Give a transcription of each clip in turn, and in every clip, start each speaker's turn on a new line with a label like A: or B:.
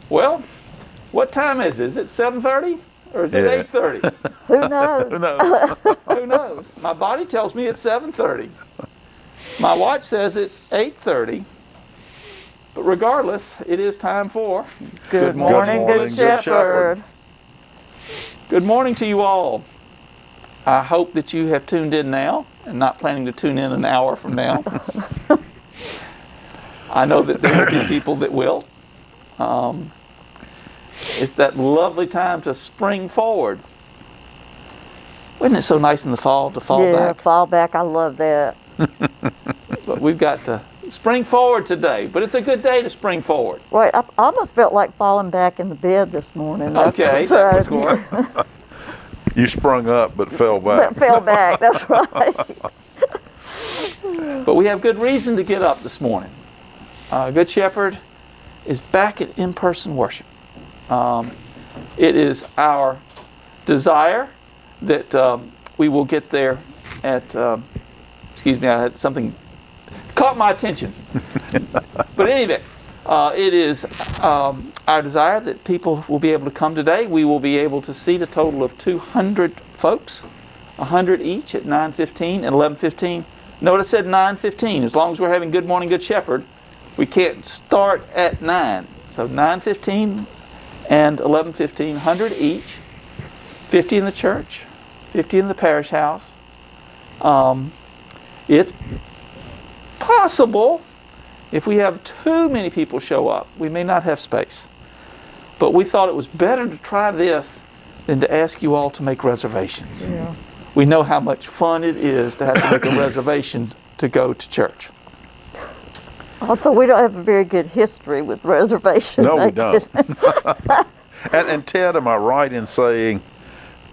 A: Well, what time is it? Is it 7:30 or is it 8:30?
B: Who knows?
C: Who knows?
A: Who knows? My body tells me it's 7:30. My watch says it's 8:30. But regardless, it is time for
B: Good morning, Good Shepherd.
A: Good morning to you all. I hope that you have tuned in now and not planning to tune in an hour from now. I know that there will be people that will. It's that lovely time to spring forward. Isn't it so nice in the fall to fall back?
B: Yeah, fall back. I love that.
A: But we've got to spring forward today. But it's a good day to spring forward.
B: Wait, I almost felt like falling back in the bed this morning.
A: Okay, that was good.
C: You sprung up but fell back.
B: Fell back, that's right.
A: But we have good reason to get up this morning. Good Shepherd is back at in-person worship. It is our desire that we will get there at, excuse me, I had something caught my attention. But anyway, it is our desire that people will be able to come today. We will be able to seat a total of 200 folks, 100 each at 9:15 and 11:15. Notice I said 9:15. As long as we're having Good Morning, Good Shepherd, we can't start at 9. So 9:15 and 11:15, 100 each, 50 in the church, 50 in the parish house. It's possible if we have too many people show up, we may not have space. But we thought it was better to try this than to ask you all to make reservations.
B: Yeah.
A: We know how much fun it is to have to make a reservation to go to church.
B: Also, we don't have a very good history with reservation
C: No, we
B: making.
C: don't. And Ted, am I right in saying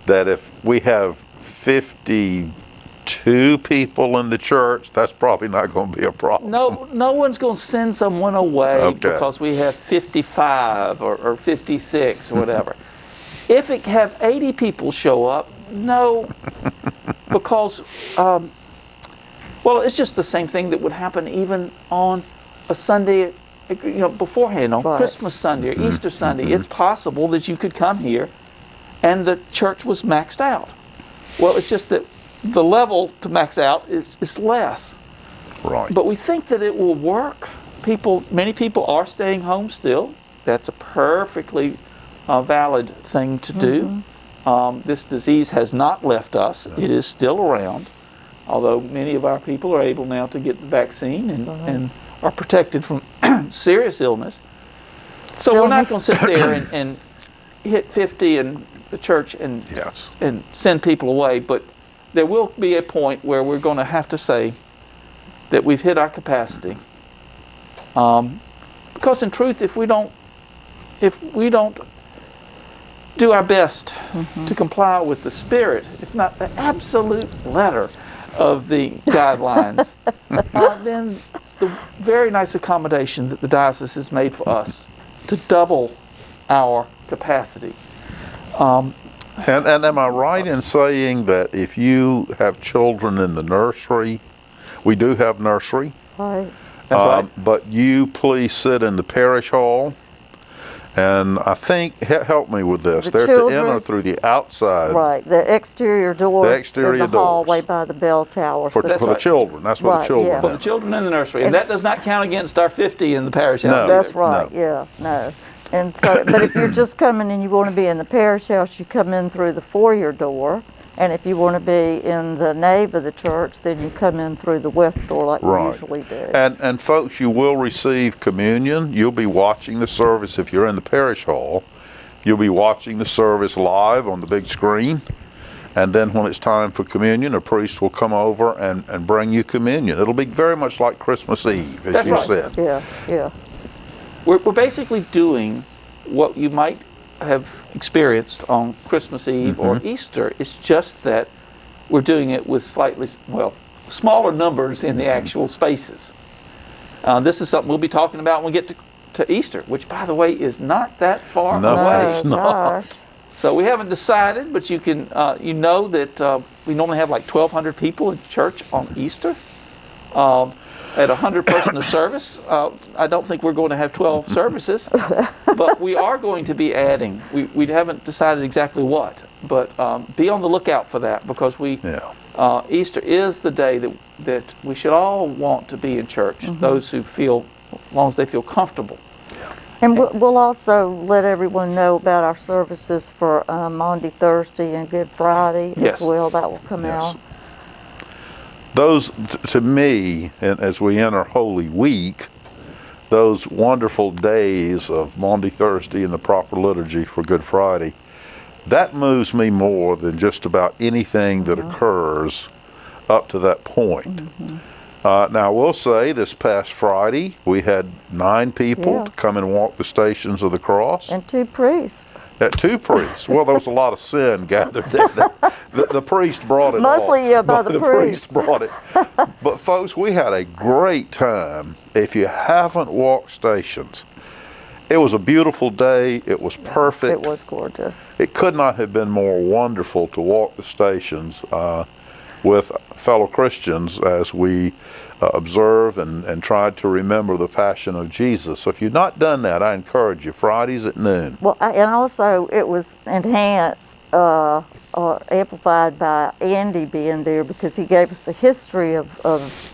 C: that if we have 52 people in the church, that's probably not going to be a problem?
A: No one's going to send someone away
C: Okay.
A: because we have 55 or 56 or whatever. If it have 80 people show up, no, because, well, it's just the same thing that would happen even on a Sunday, beforehand, on
B: Right.
A: Christmas Sunday or Easter Sunday. It's possible that you could come here and the church was maxed out. Well, it's just that the level to max out is less.
C: Right.
A: But we think that it will work. Many people are staying home still. That's a perfectly valid thing to do. This disease has not left us. It is still around, although many of our people are able now to get the vaccine and are protected from serious illness. So we're not going to sit there and hit 50 in the church and send people away, but there will be a point where we're going to have to say that we've hit our capacity. Because in truth, if we don't do our best to comply with the spirit, if not the absolute letter of the guidelines, then the very nice accommodation that the diocese has made for us to double our capacity.
C: And am I right in saying that if you have children in the nursery, we do have nursery,
B: Right.
A: That's right.
C: but you please sit in the parish hall, and I think, help me with this,
B: The
C: they're
B: children-
C: to enter through the outside
B: Right, the exterior doors
C: The exterior
B: in the
C: doors.
B: hallway by the bell tower.
C: for
B: So-
A: That's
C: the
A: right.
C: children. That's where the
B: Right,
C: children
B: yeah.
A: For the
C: are.
A: children in the nursery, and that does not count against our 50 in the parish house.
C: No.
A: either.
B: That's right, yeah, no. And so, but if you're just coming and you want to be in the parish house, you come in through the foyer door. And if you want to be in the nave of the church, then you come in through the west door like we
C: Right.
B: usually do.
C: And folks, you will receive communion. You'll be watching the service if you're in the parish hall. You'll be watching the service live on the big screen. And then when it's time for communion, a priest will come over and bring you communion. It'll be very much like Christmas Eve, as
A: That's
C: you
A: right.
C: said.
B: Yeah, yeah.
A: We're basically doing what you might have experienced on Christmas Eve or Easter. It's just that we're doing it with slightly, smaller numbers in the actual spaces. This is something we'll be talking about when we get to Easter, which, by the way, is not that far
C: No,
A: away.
C: it's not.
B: Gosh.
A: So we haven't decided, but you can, you know that we normally have like 1,200 people in church on Easter. At 100-person a service, I don't think we're going to have 12 services, but we are going to be adding. We haven't decided exactly what, but be on the lookout for that, because Easter is the day that we should all want to be in church. Those who feel, as long as they feel comfortable.
B: And we'll also let everyone know about our services for Maundy Thursday and Good Friday as well. That will come out.
C: Those, to me, and as we enter Holy Week, those wonderful days of Maundy Thursday and the proper liturgy for Good Friday, that moves me more than just about anything that occurs up to that point. Now, I will say this past Friday, we had 9 people to come and walk the Stations of the Cross.
B: And 2 priests.
C: 2 priests. Well, there was a lot of sin gathered there. The priest brought it
B: Mostly
C: all.
B: by the
C: priest brought it. But folks, we had a great time. If you haven't walked Stations, it was a beautiful day. It was perfect.
B: It was gorgeous.
C: It could not have been more wonderful to walk the Stations with fellow Christians as we observe and try to remember the Passion of Jesus. So if you've not done that, I encourage you, Fridays at noon.
B: Well, and also it was enhanced, amplified by Andy being there, because he gave us a history of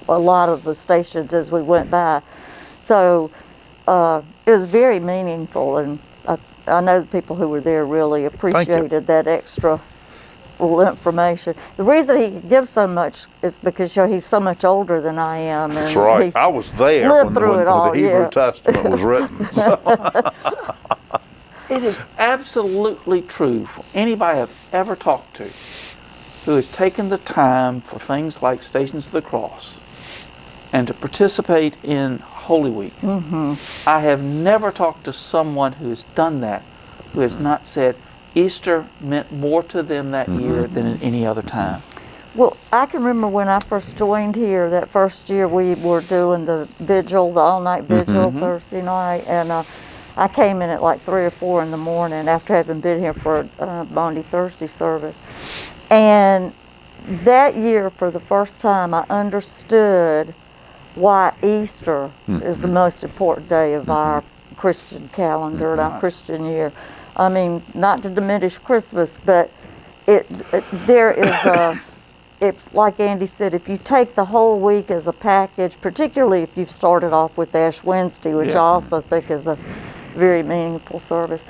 B: a lot of the stations as we went by. So it was very meaningful, and I know the people who were there really appreciated that extra little information. The reason he gives so much is because he's so much older than I am. And
C: that's right. I was there when the Hebrew Testament was written. So.
A: It is absolutely true for anybody I've ever talked to who has taken the time for things like Stations of the Cross and to participate in Holy Week. I have never talked to someone who has done that who has not said Easter meant more to them that year than at any other time.
B: Well, I can remember when I first joined here, that first year we were doing the vigil, the all-night vigil Thursday night, and I came in at like 3 or 4 in the morning after having been here for Maundy Thursday service. And that year, for the first time, I understood why Easter is the most important day of our Christian calendar and our Christian year. I mean, not to diminish Christmas, but there is a, it's like Andy said, if you take the whole week as a package, particularly if you've started off with Ash Wednesday, which I also think is a very meaningful service,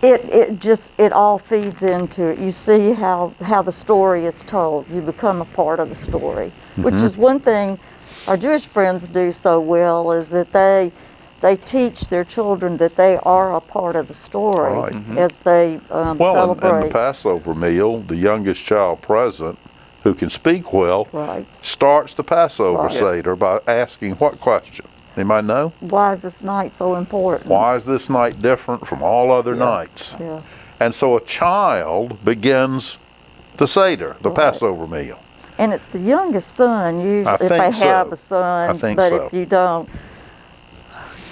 B: it all feeds into it. You see how the story is told. You become a part of the story, which is one thing our Jewish friends do so well, is that they teach their children that they are a part of the story as they celebrate.
C: And the Passover meal, the youngest child present, who can speak well, starts the Passover Seder by asking what question? Anybody know?
B: Why is this night so important?
C: Why is this night different from all other nights? And so a child begins the Seder, the Passover meal.
B: And it's the youngest son, usually, if they have a son. But if you don't,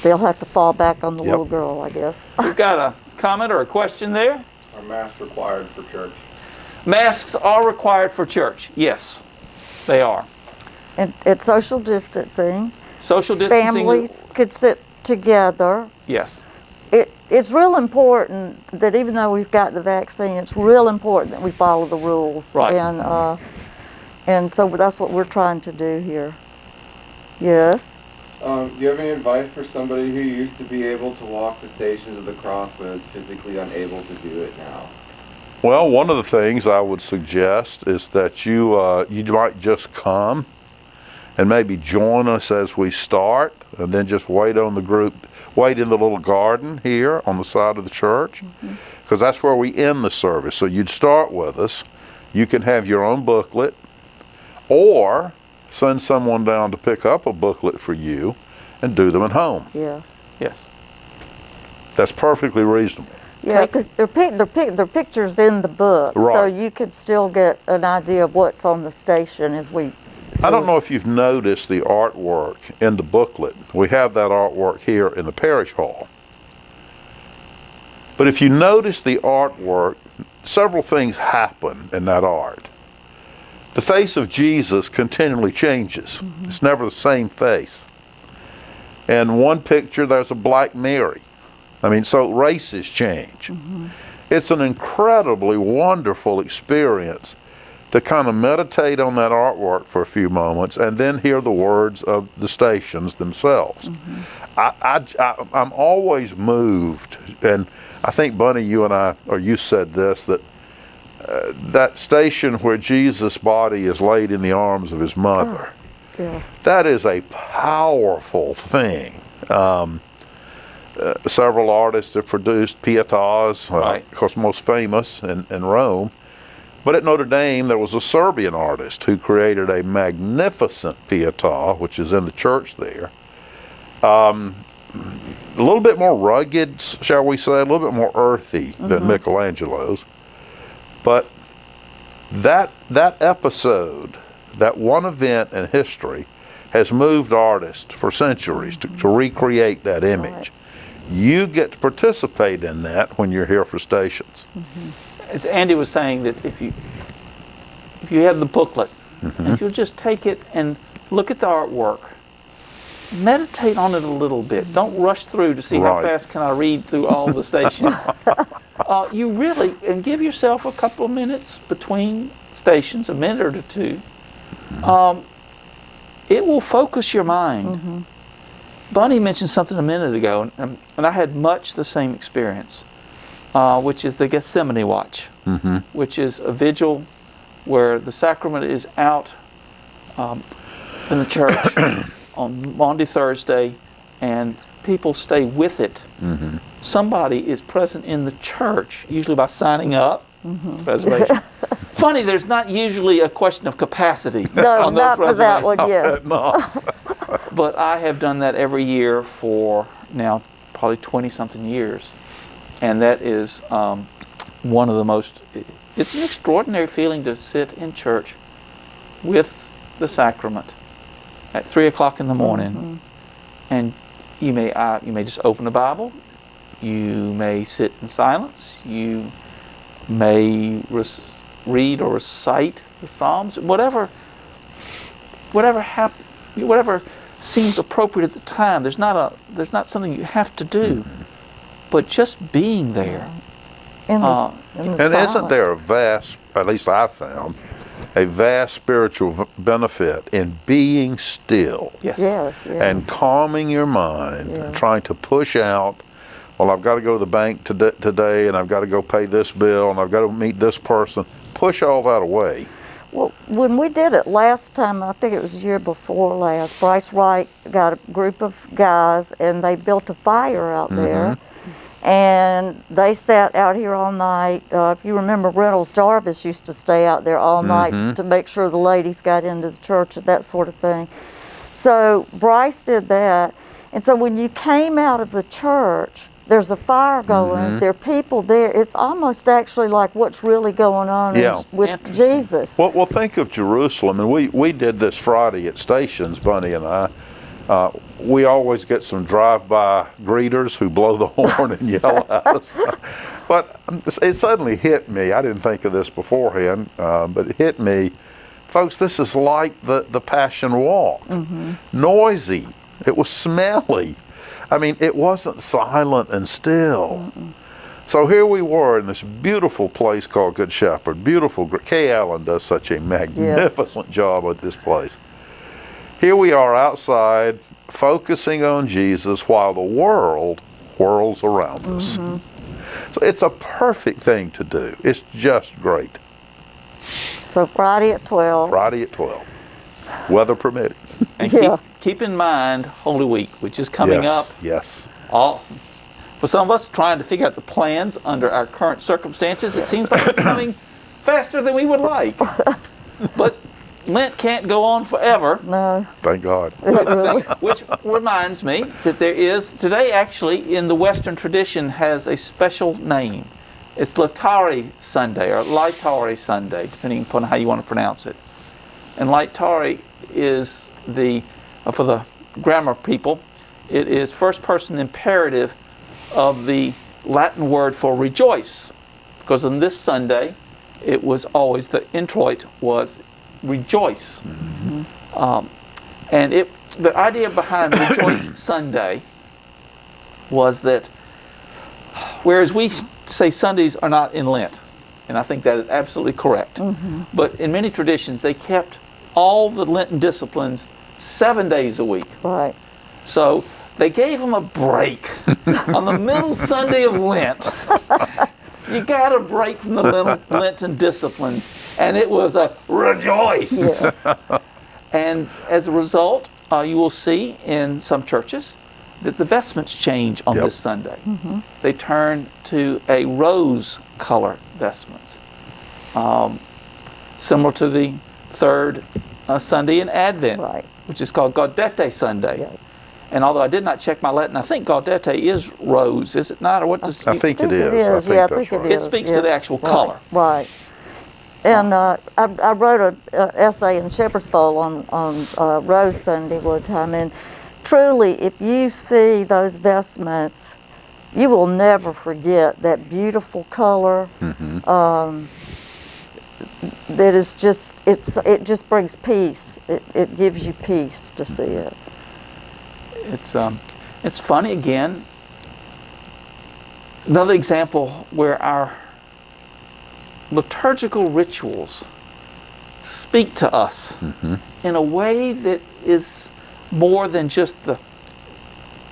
B: they'll have to fall back on the little girl, I guess.
A: We've got a comment or a question there.
D: Are masks required for church?
A: Masks are required for church. Yes, they are.
B: And it's social distancing.
A: Social distancing.
B: Families could sit together.
A: Yes.
B: It's real important that even though we've got the vaccine, it's real important that we follow the rules.
A: Right.
B: And so that's what we're trying to do here. Yes?
D: Do you have any advice for somebody who used to be able to walk the Stations of the Cross but is physically unable to do it now?
C: Well, one of the things I would suggest is that you might just come and maybe join us as we start, and then just wait in the little garden here on the side of the church, because that's where we end the service. So you'd start with us. You can have your own booklet, or send someone down to pick up a booklet for you and do them at home.
B: Yeah.
A: Yes.
C: That's perfectly reasonable.
B: Yeah, because they're pictures in the book, so you could still get an idea of what's on the station as we.
C: I don't know if you've noticed the artwork in the booklet. We have that artwork here in the parish hall. But if you notice the artwork, several things happen in that art. the face of Jesus continually changes. It's never the same face. In one picture, there's a Black Mary. I mean, so races change. It's an incredibly wonderful experience to kind of meditate on that artwork for a few moments and then hear the words of the stations themselves. I'm always moved, and I think, Bunny, you and I, or you said this, that that station where Jesus' body is laid in the arms of his mother,
B: Yeah.
C: that is a powerful thing. Several artists have produced Pietas,
A: Right.
C: of course most famous in Rome. But at Notre Dame, there was a Serbian artist who created a magnificent Pietà, which is in the church there. A little bit more rugged, shall we say, a little bit more earthy than Michelangelo's. But that episode, that one event in history, has moved artists for centuries to recreate that image.
B: Right.
C: You get to participate in that when you're here for stations.
A: As Andy was saying, that if you have the booklet, if you'll just take it and look at the artwork, meditate on it a little bit. Don't rush through to see how
C: Right.
A: fast can I read through all the stations. You really, and give yourself a couple of minutes between stations, a minute or two. It will focus your mind. Bunny mentioned something a minute ago, and I had much the same experience, which is the Gethsemane Watch, which is a vigil where the sacrament is out in the church on Maundy Thursday, and people stay with it. Somebody is present in the church, usually by signing up, reservation. Funny, there's not usually a question of capacity
B: No,
A: on those
B: not for that
A: reservations.
B: one, yeah.
A: But I have done that every year for now probably 20-something years. And that is one of the most, it's an extraordinary feeling to sit in church with the sacrament at 3 o'clock in the morning. And you may just open the Bible, you may sit in silence, you may read or recite the Psalms, whatever seems appropriate at the time. There's not something you have to do, but just being there.
B: In the
C: And isn't
B: silence.
C: there a vast, at least I've found, a vast spiritual benefit in being still
A: Yes.
B: Yes, yes.
C: and calming your mind,
B: Yeah.
C: trying to push out, well, I've got to go to the bank today, and I've got to go pay this bill, and I've got to meet this person. Push all that away.
B: Well, when we did it last time, I think it was the year before last, Bryce Wright got a group of guys and they built a fire out there. And they sat out here all night. If you remember, Reynolds Jarvis used to stay out there all night to make sure the ladies got into the church and that sort of thing. So Bryce did that. And so when you came out of the church, there's a fire going, there are people there. It's almost actually like what's really going on
C: Yeah.
B: with
A: Interesting.
B: Jesus.
C: Well, think of Jerusalem, and we did this Friday at stations, Bunny and I. We always get some drive-by greeters who blow the horn and yell at us. But it suddenly hit me. I didn't think of this beforehand, but it hit me. Folks, this is like the Passion Walk. Noisy. It was smelly. I mean, it wasn't silent and still. So here we were in this beautiful place called Good Shepherd. Beautiful. Kay Allen does such a magnificent job at this place. Here we are outside, focusing on Jesus while the world whirls around us. So it's a perfect thing to do. It's just great.
B: So Friday at 12.
C: Friday at 12, weather permitting.
A: And
B: Yeah.
A: keep in mind Holy Week, which is coming up.
C: Yes.
A: For some of us trying to figure out the plans under our current circumstances, it seems like it's coming faster than we would like. But Lent can't go on forever.
B: No.
C: Thank God.
A: Which reminds me that there is, today actually in the Western tradition has a special name. It's Laetare Sunday or Laetare Sunday, depending upon how you want to pronounce it. And Laetare is for the grammar people, it is first person imperative of the Latin word for rejoice. Because on this Sunday, it was always, the introit was rejoice. And the idea behind Rejoice Sunday was that whereas we say Sundays are not in Lent, and I think that is absolutely correct, but in many traditions they kept all the Lenten disciplines 7 days a week.
B: Right.
A: So they gave them a break on the middle Sunday of Lent. You got a break from the Lenten disciplines, and it was a rejoice.
B: Yes.
A: And as a result, you will see in some churches that the vestments change on this Sunday. They turn to a rose color vestments, similar to the third Sunday in Advent,
B: Right.
A: which is called Gaudete Sunday.
B: Yeah.
A: And although I did not check my Latin, I think Gaudete is rose, is it not? Or what does
C: I think it is.
B: Yeah, I think
C: that's
B: it
C: right.
A: it
B: is.
A: speaks
B: Yeah.
A: to the actual color.
B: Right. And I wrote an essay in Shepherd's Bowl on Rose Sunday one time, and truly, if you see those vestments, you will never forget that beautiful color. That is just it just brings peace. It gives you peace to see it.
A: It's funny again. It's another example where our liturgical rituals speak to us in a way that is more than just the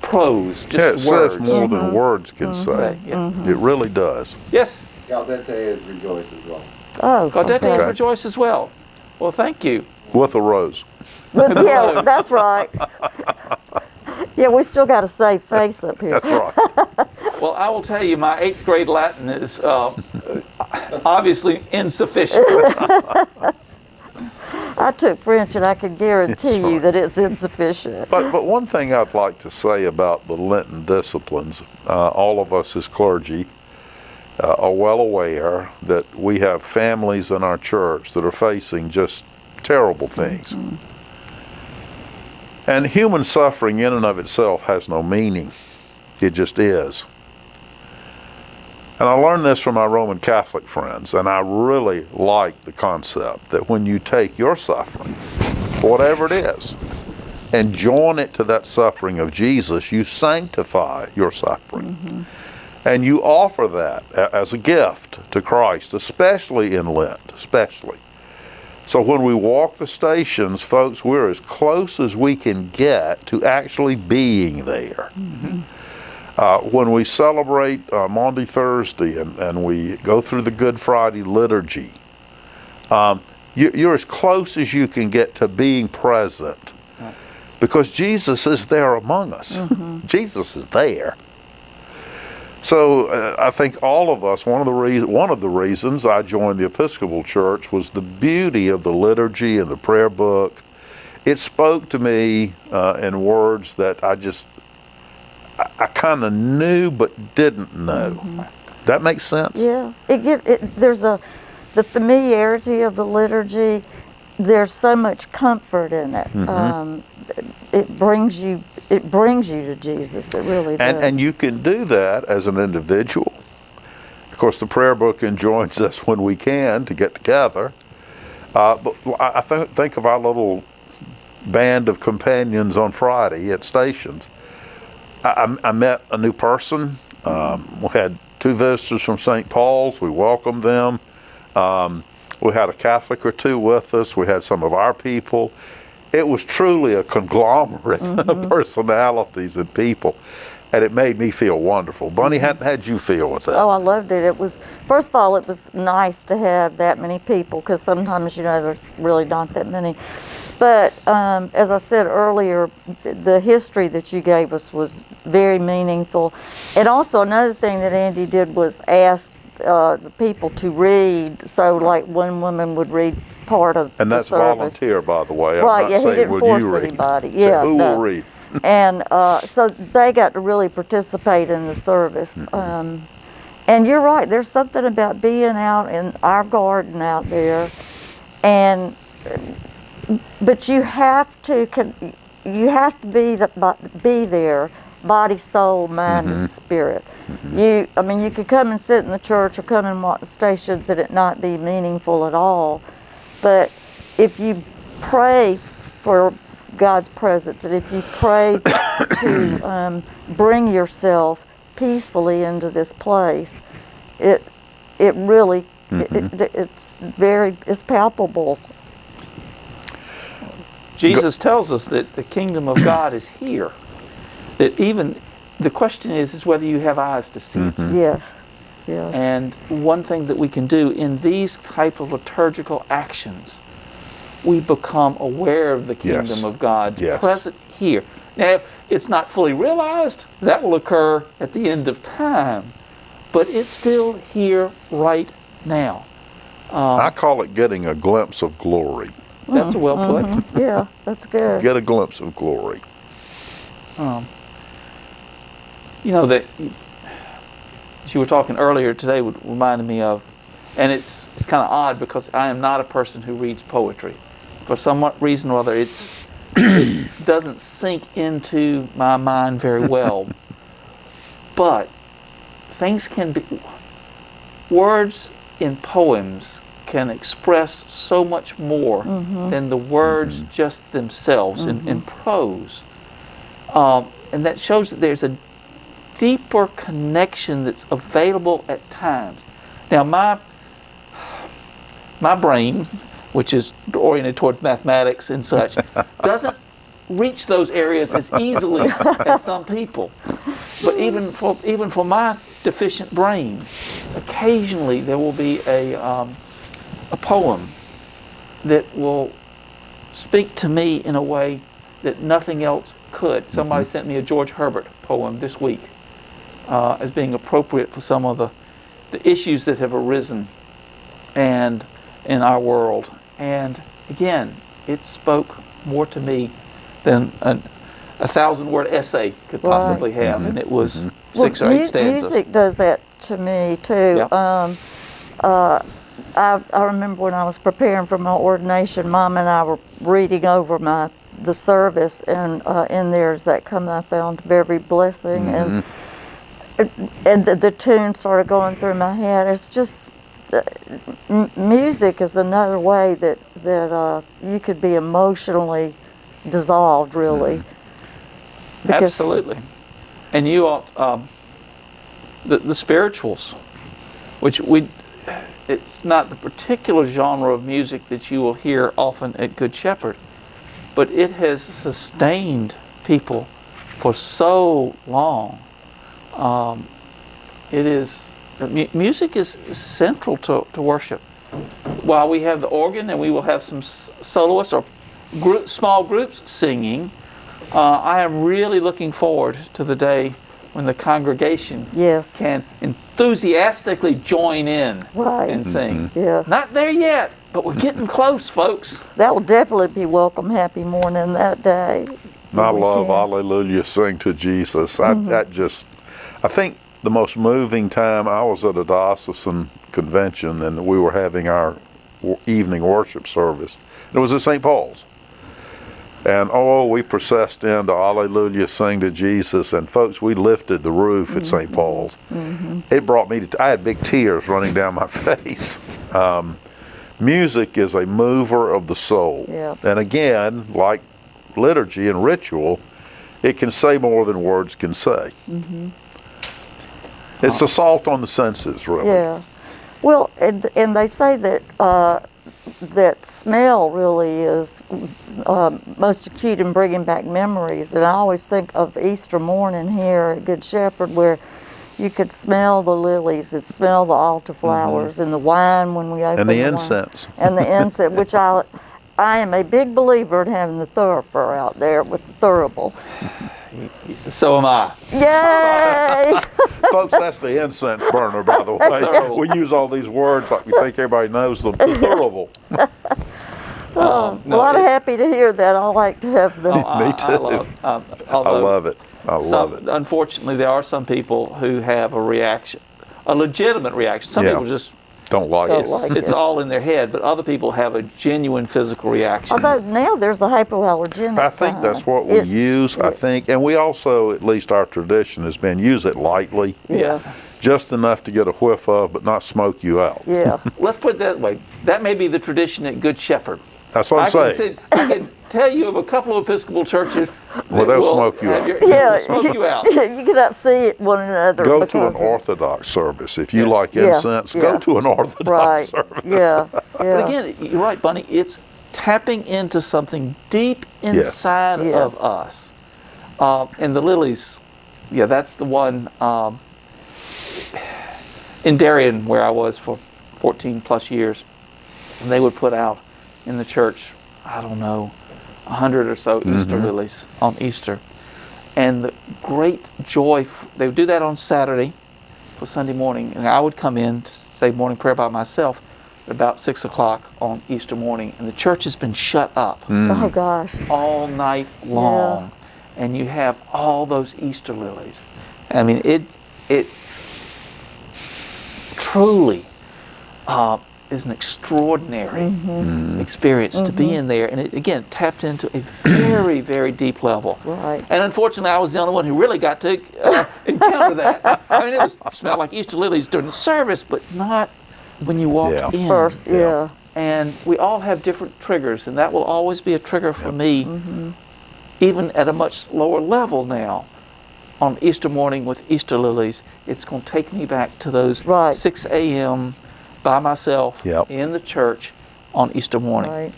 A: prose, just
C: Yeah, it
A: the words.
C: says more than words can say.
A: Yeah.
C: It really does.
A: Yes,
D: Gaudete is rejoice as well.
B: Oh,
A: Gaudete
B: okay.
A: and rejoice as well. Well, thank you.
C: With a rose.
B: But yeah, that's right. Yeah, we still got to save face up here.
C: That's right.
A: Well, I will tell you, my 8th grade Latin is obviously insufficient.
B: I took French, and I can guarantee you that it's insufficient.
C: But one thing I'd like to say about the Lenten disciplines, all of us as clergy are well aware that we have families in our church that are facing just terrible things. And human suffering in and of itself has no meaning. It just is. And I learned this from my Roman Catholic friends, and I really like the concept that when you take your suffering, whatever it is, and join it to that suffering of Jesus, you sanctify your suffering. And you offer that as a gift to Christ, especially in Lent, especially. So when we walk the stations, folks, we're as close as we can get to actually being there. When we celebrate Maundy Thursday and we go through the Good Friday liturgy, you're as close as you can get to being present, because Jesus is there among us. Jesus is there. So I think all of us, one of the reasons I joined the Episcopal Church was the beauty of the liturgy and the prayer book. It spoke to me in words that I kind of knew but didn't know. That makes sense?
B: Yeah, there's the familiarity of the liturgy. There's so much comfort in it. It brings you to Jesus. It really does.
C: And you can do that as an individual. Of course, the prayer book enjoins us when we can to get together. But I think of our little band of companions on Friday at stations. I met a new person. We had 2 visitors from St. Paul's. We welcomed them. We had a Catholic or 2 with us. We had some of our people. It was truly a conglomerate of personalities and people, and it made me feel wonderful. Bunny, how'd you feel with that?
B: Oh, I loved it. It was, first of all, it was nice to have that many people, because sometimes, there's really not that many. But as I said earlier, the history that you gave us was very meaningful. And also another thing that Andy did was ask the people to read. So like one woman would read part of
C: And that's
B: the service.
C: volunteer, by the way.
B: Right,
C: I'm
B: yeah,
C: not
B: he
C: saying,
B: didn't
C: will
B: force
C: you read?
B: anybody.
C: Say,
B: Yeah,
C: who
B: no.
C: will read?
B: And so they got to really participate in the service. And you're right, there's something about being out in our garden out there, but you have to be there, body, soul, mind, and spirit. You could come and sit in the church or come and watch the stations and it not be meaningful at all. But if you pray for God's presence, and if you pray to bring yourself peacefully into this place, it really it's palpable.
A: Jesus tells us that the kingdom of God is here. That even the question is whether you have eyes to see it.
B: Yes, yes.
A: And one thing that we can do in these type of liturgical actions, we become aware of the kingdom
C: Yes.
A: of God
C: Yes.
A: present here. Now, if it's not fully realized, that will occur at the end of time, but it's still here right now.
C: I call it getting a glimpse of glory.
A: That's well put.
B: Yeah, that's good.
C: Get a glimpse of glory.
A: You know, that as you were talking earlier today reminded me of, and it's kind of odd because I am not a person who reads poetry. For some reason or other, it doesn't sink into my mind very well. But things can be, words in poems can express so much more than the words just themselves in prose. And that shows that there's a deeper connection that's available at times. Now, my brain, which is oriented towards mathematics and such, doesn't reach those areas as easily as some people. But even for my deficient brain, occasionally there will be a poem that will speak to me in a way that nothing else could. Somebody sent me a George Herbert poem this week as being appropriate for some of the issues that have arisen and in our world. And again, it spoke more to me than a 1,000-word essay could possibly have, and it was 6 or 8 stanzas.
B: Music does that to me too.
A: Yeah.
B: I remember when I was preparing for my ordination, Mom and I were reading over the service, and in there's that "Come Thy Fount of Every Blessing," and the tune started going through my head. It's just music is another way that you could be emotionally dissolved, really.
A: Absolutely. And you ought the spirituals, which it's not the particular genre of music that you will hear often at Good Shepherd, but it has sustained people for so long. Music is central to worship. While we have the organ and we will have some soloists or small groups singing, I am really looking forward to the day when the congregation can enthusiastically join in and sing.
B: Yes.
A: Not there yet, but we're getting close, folks.
B: That will definitely be Welcome Happy Morning that day.
C: And I love Hallelujah, Sing to Jesus. I think the most moving time, I was at a diocesan convention and we were having our evening worship service. It was at St. Paul's. And we processed into Hallelujah, Sing to Jesus. And folks, we lifted the roof at St. Paul's. It brought me I had big tears running down my face. Music is a mover of the soul.
B: Yeah.
C: And again, like liturgy and ritual, it can say more than words can say. It's assault on the senses, really.
B: Yeah. Well, and they say that that smell really is most acute in bringing back memories. And I always think of Easter morning here at Good Shepherd, where you could smell the lilies, and smell the altar flowers, and the wine when we open
C: And the
B: wine.
C: incense.
B: And the incense, which I am a big believer in having the thurifer out there with the thurible.
A: So am I.
B: Yay!
C: Folks, that's the incense burner, by the way. We use all these words like we think everybody knows them. Thurible.
B: Well, I'm happy to hear that. I like to have the...
C: Me too. I love it. I love it.
A: Unfortunately, there are some people who have a reaction, a legitimate reaction. Some people just
C: don't like it.
A: It's all in their head, but other people have a genuine physical reaction.
B: Although now there's a hypoallergenic
C: I think that's what we use, I think. And we also, at least our tradition has been, use it lightly.
A: Yes.
C: Just enough to get a whiff of, but not smoke you out.
B: Yeah.
A: Let's put it that way. That may be the tradition at Good Shepherd.
C: That's what I'm saying.
A: I can tell you of a couple of Episcopal churches
C: Well,
A: that
C: they'll
A: will
C: smoke you
A: have
C: out.
B: Yeah,
A: smoke you out.
B: You cannot see it one another.
C: Go to an
B: because of-
C: Orthodox service. If you like
B: Yeah,
C: incense,
B: yeah.
C: go to an Orthodox
B: Right.
C: service.
B: Yeah. Yeah.
A: But again, you're right, Bunny. It's tapping into something deep inside
B: Yes.
A: of us. And the lilies, yeah, that's the one in Darien where I was for 14 plus years. And they would put out in the church, I don't know, 100 or so Easter lilies on Easter. And the great joy, they would do that on Saturday for Sunday morning. And I would come in to say morning prayer by myself at about 6 o'clock on Easter morning. And the church has been shut up
B: Oh gosh.
A: all night long. And you have all those Easter lilies. I mean, it truly is an extraordinary experience to be in there. And it, again, tapped into a very, very deep level.
B: Right.
A: And unfortunately, I was the only one who really got to encounter that. I mean, it smelled like Easter lilies during the service, but not when you walked in.
B: First, yeah.
A: And we all have different triggers, and that will always be a trigger for me, even at a much lower level now. On Easter morning with Easter lilies, it's going to take me back to those
B: Right.
A: 6 a.m. by myself
C: Yep.
A: in the church on Easter morning.
B: Right.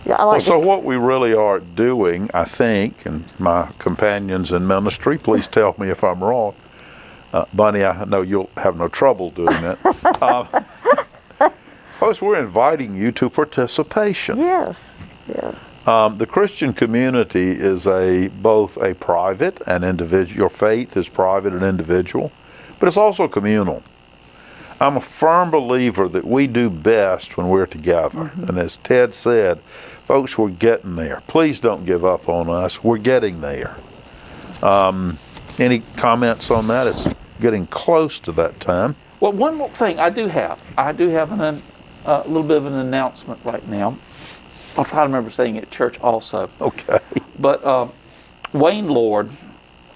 B: Yeah, I
C: Well,
B: like
C: so
B: to,
C: what we really are doing, I think, and my companions in ministry, please tell me if I'm wrong. Bunny, I know you'll have no trouble doing it. Folks, we're inviting you to participation.
B: yes. Yes.
C: The Christian community is both a private and individual. Your faith is private and individual, but it's also communal. I'm a firm believer that we do best when we're together. And as Ted said, folks, we're getting there. Please don't give up on us. We're getting there. Any comments on that? It's getting close to that time.
A: Well, one more thing I do have a little bit of an announcement right now. I'll try to remember saying it at church also.
C: Okay.
A: But Wayne Lord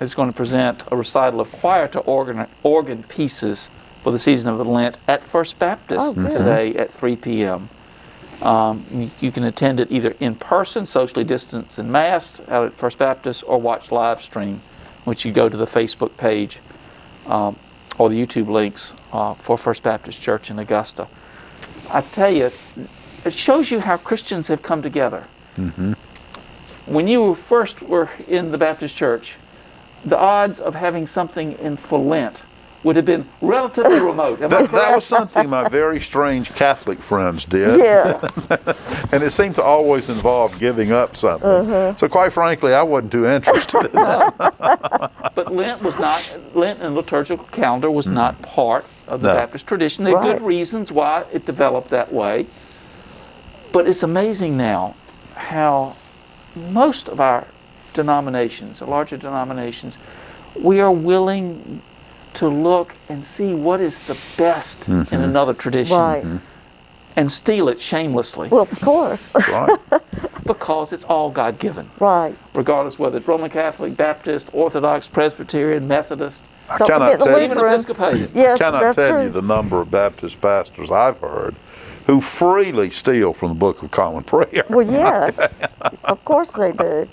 A: is going to present a recital of choir to organ pieces for the season of Lent at First Baptist today at 3 p.m. You can attend it either in person, socially distanced and masked out at First Baptist, or watch live stream, which you go to the Facebook page or the YouTube links for First Baptist Church in Augusta. I tell you, it shows you how Christians have come together. When you first were in the Baptist Church, the odds of having something in for Lent would have been relatively remote.
C: That was something my very strange Catholic friends did.
B: Yeah.
C: And it seemed to always involve giving up something. So quite frankly, I wasn't too interested in that.
A: But Lent and liturgical calendar was not part of the
C: No.
A: Baptist tradition. There are
B: Right.
A: good reasons why it developed that way. But it's amazing now how most of our denominations, the larger denominations, we are willing to look and see what is the best in another tradition
B: Right.
A: and steal it shamelessly
B: Well, of course.
C: Right.
A: because it's all God-given,
B: Right.
A: regardless whether it's Roman Catholic, Baptist, Orthodox, Presbyterian, Methodist.
C: I
B: Don't
C: cannot
B: forget the
C: tell you,
A: Even
B: Lutherans.
A: Episcopalian.
B: Yes,
C: cannot
B: that's
C: tell
B: true.
C: you the number of Baptist pastors I've heard who freely steal from the Book of Common Prayer.
B: Well, yes. Of course they do.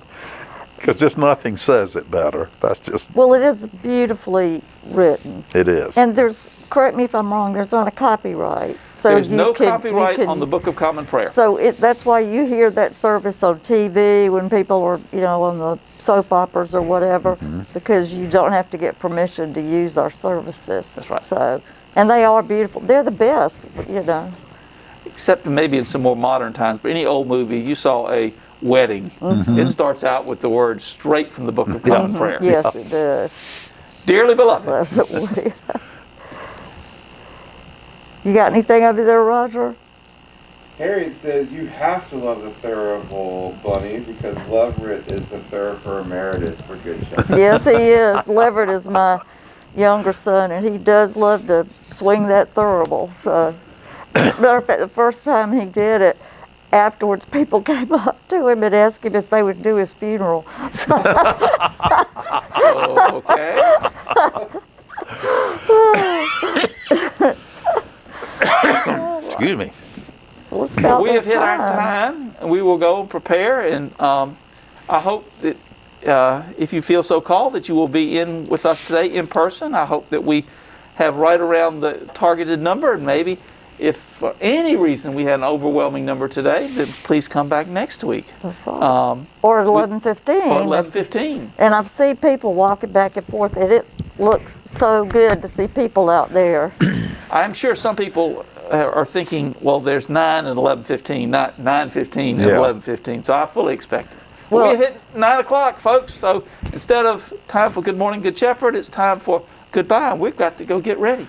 C: Because just nothing says it better. That's just,
B: Well, it is beautifully written.
C: it is.
B: And there's, correct me if I'm wrong, there's not a copyright. So
A: There's
B: you
A: no
B: could- you
A: copyright
B: could-
A: on the Book of Common Prayer.
B: So that's why you hear that service on TV when people are, on the soap operas or whatever, because you don't have to get permission to use our services.
A: That's right.
B: So, and they are beautiful. They're the best,
A: Except maybe in some more modern times. But any old movie, you saw a wedding. It starts out with the words straight from the Book of Common Prayer.
B: Yes, it does.
A: Dearly beloved.
B: Pleasantly. You got anything over there, Roger?
D: Harriet says you have to love the thurible, Bunny, because Leverett is the thurifer emeritus for Good Shepherd.
B: Yes, he is. Leverett is my younger son, and he does love to swing that thurible. So, matter of fact, the first time he did it, afterwards people came up to him and asked him if they would do his funeral. So,
A: Okay.
C: Excuse me.
B: Well, it's about
A: We have
B: that
A: hit our time, and we will go and prepare. And I hope that if you feel so called, that you will be in with us today in person. I hope that we have right around the targeted number, and maybe if for any reason we had an overwhelming number today, then please come back next week.
B: That's right. Or at 11:15.
A: Or 11:15.
B: And I've seen people walking back and forth, and it looks so good to see people out there.
A: I'm sure some people are thinking, well, there's 9 and 11:15, not 9:15 and
C: Yeah.
A: 11:15. So I fully expect it.
B: Well-
A: We hit 9 o'clock, folks. So instead of time for Good Morning, Good Shepherd, it's time for goodbye. We've got to go get ready.